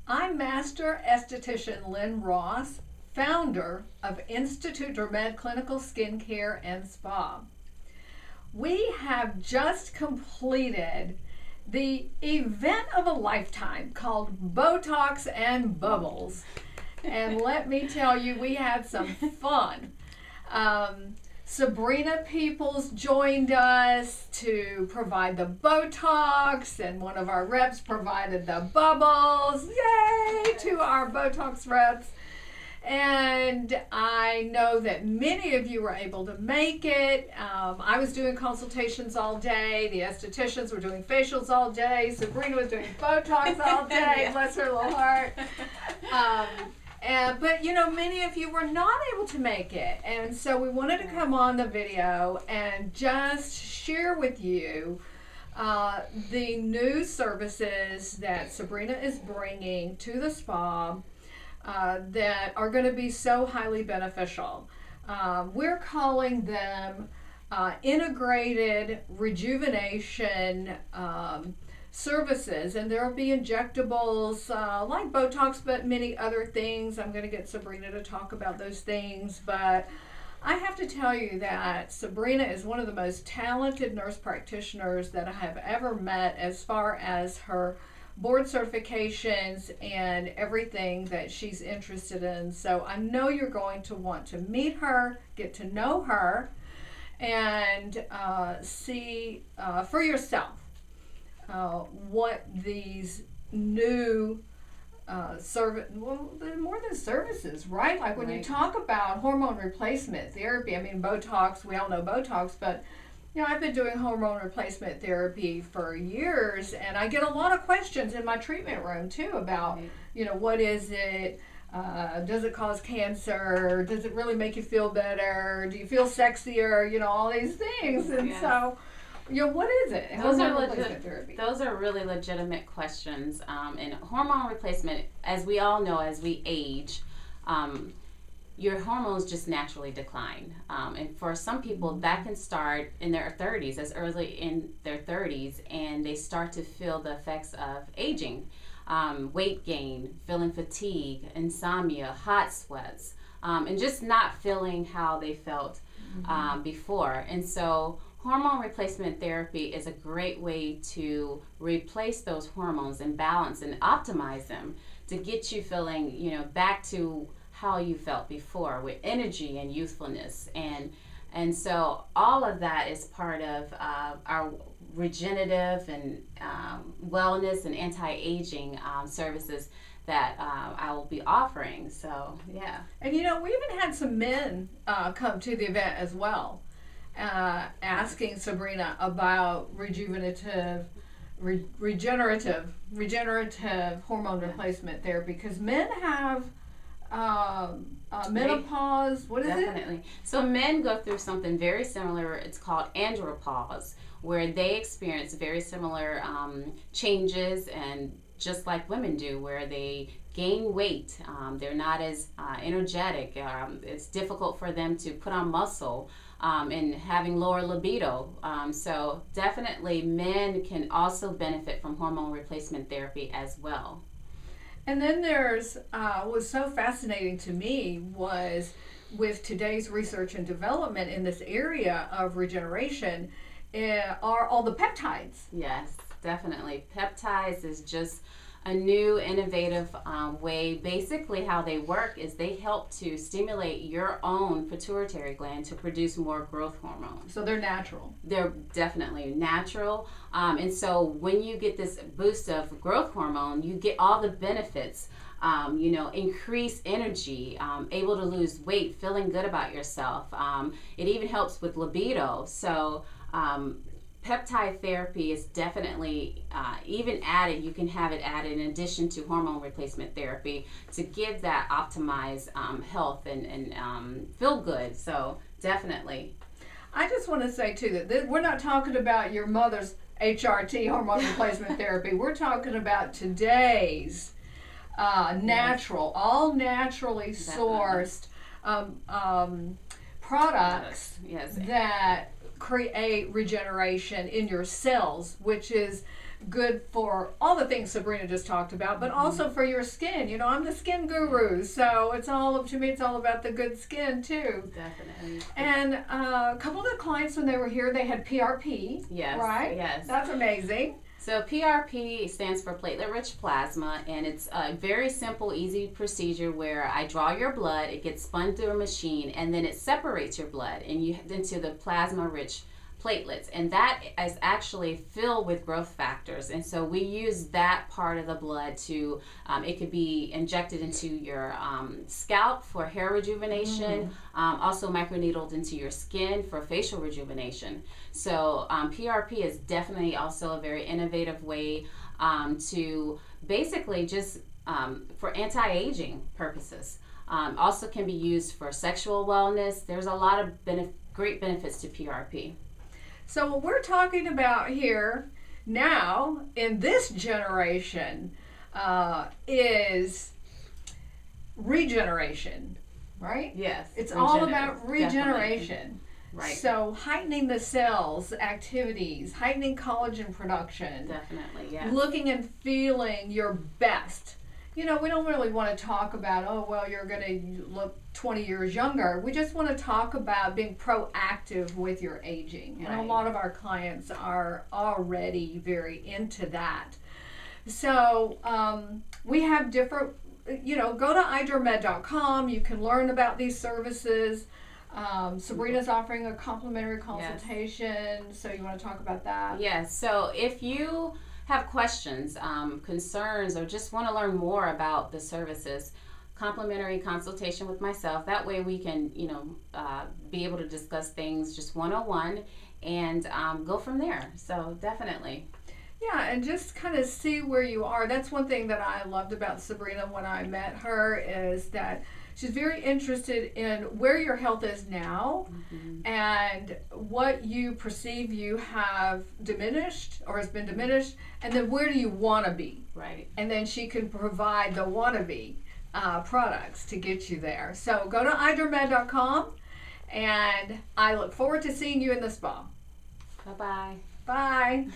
I'm Master Esthetician Lyn Ross, founder of Institut DERMed Clinical Skincare and Spa. We have just completed the event of a lifetime called Botox and Bubbles. And let me tell you, we had some fun. Sabrina Peoples joined us to provide the Botox, and one of our reps provided the bubbles. Yay to our Botox reps. And I know that many of you were able to make it. I was doing consultations all day. The estheticians were doing facials all day. Sabrina was doing Botox all day. Yeah. Bless her little heart. But you know, many of you were not able to make it, and so we wanted to come on the video and just share with you the new services that Sabrina is bringing to the spa that are going to be so highly beneficial. We're calling them integrated rejuvenation services, and there will be injectables like Botox, but many other things. I'm going to get Sabrina to talk about those things, but I have to tell you that Sabrina is one of the most talented nurse practitioners that I have ever met as far as her board certifications and everything that she's interested in. So I know you're going to want to meet her, get to know her, and see for yourself what these new well, they're more than services, right? Like when you talk about hormone replacement therapy, I mean, Botox, we all know Botox, but you know, I've been doing hormone replacement therapy for years, and I get a lot of questions in my treatment room too about, you know, what is it? Does it cause cancer? Does it really make you feel better? Do you feel sexier? You know, all these things. And so, you know, what is it? Those are really legitimate questions. And hormone replacement, as we all know, as we age, your hormones just naturally decline. And for some people, that can start in their 30s, as early in their 30s, and they start to feel the effects of aging. Weight gain, feeling fatigue, insomnia, hot sweats, and just not feeling how they felt before. And so hormone replacement therapy is a great way to replace those hormones and balance and optimize them to get you feeling, you know, back to how you felt before with energy and youthfulness. And so all of that is part of our regenerative and wellness and anti-aging services that I will be offering. So, yeah. And you know, we even had some men come to the event as well, asking Sabrina about regenerative hormone replacement therapy, because men have menopause. What is it? Definitely. So men go through something very similar. It's called andropause, where they experience very similar changes, and just like women do, where they gain weight. They're not as energetic. It's difficult for them to put on muscle, and having lower libido. So definitely men can also benefit from hormone replacement therapy as well. And then there's, what was so fascinating to me was with today's research and development in this area of regeneration are all the peptides. Yes, definitely. Peptides is just a new innovative way. Basically how they work is they help to stimulate your own pituitary gland to produce more growth hormone. So they're natural. They're definitely natural. And so when you get this boost of growth hormone, you get all the benefits. You know, increased energy, able to lose weight, feeling good about yourself. It even helps with libido. So peptide therapy is definitely even added. You can have it added in addition to hormone replacement therapy to give that optimized health and feel good. So definitely. I just want to say too that we're not talking about your mother's HRT, hormone replacement therapy. We're talking about today's natural, all naturally sourced products that create regeneration in your cells, which is good for all the things Sabrina just talked about, but also for your skin. You know, I'm the skin guru, so it's all up to me. It's all about the good skin too. Definitely. And a couple of the clients when they were here, they had PRP. Yes. Right? Yes. That's amazing. So PRP stands for platelet-rich plasma, and it's a very simple, easy procedure where I draw your blood, it gets spun through a machine, and then it separates your blood into the plasma-rich platelets, and that is actually filled with growth factors. And so we use that part of the blood to, it could be injected into your scalp for hair rejuvenation, also microneedled into your skin for facial rejuvenation. So PRP is definitely also a very innovative way to basically just for anti-aging purposes. Also can be used for sexual wellness. There's a lot of great benefits to PRP. So what we're talking about here now in this generation is regeneration, right? Yes. It's all about regeneration. Right. So heightening the cells activities, heightening collagen production. Definitely, yes. Looking and feeling your best. You know, we don't really want to talk about, oh, well, you're going to look 20 years younger. We just want to talk about being proactive with your aging. And a lot of our clients are already very into that. So we have different, you know, go to iDermed.com. You can learn about these services. Sabrina's offering a complimentary consultation. Yes. So you want to talk about that? Yes. So if you have questions, concerns, or just want to learn more about the services, complimentary consultation with myself. That way we can, you know, be able to discuss things just one-on-one and go from there. So definitely. Yeah, and just kind of see where you are. That's one thing that I loved about Sabrina when I met her, is that she's very interested in where your health is now and what you perceive you have diminished or has been diminished, and then where do you want to be. Right. And then she can provide the wannabe products to get you there. So go to iDermed.com, and I look forward to seeing you in the spa. Bye-bye. Bye.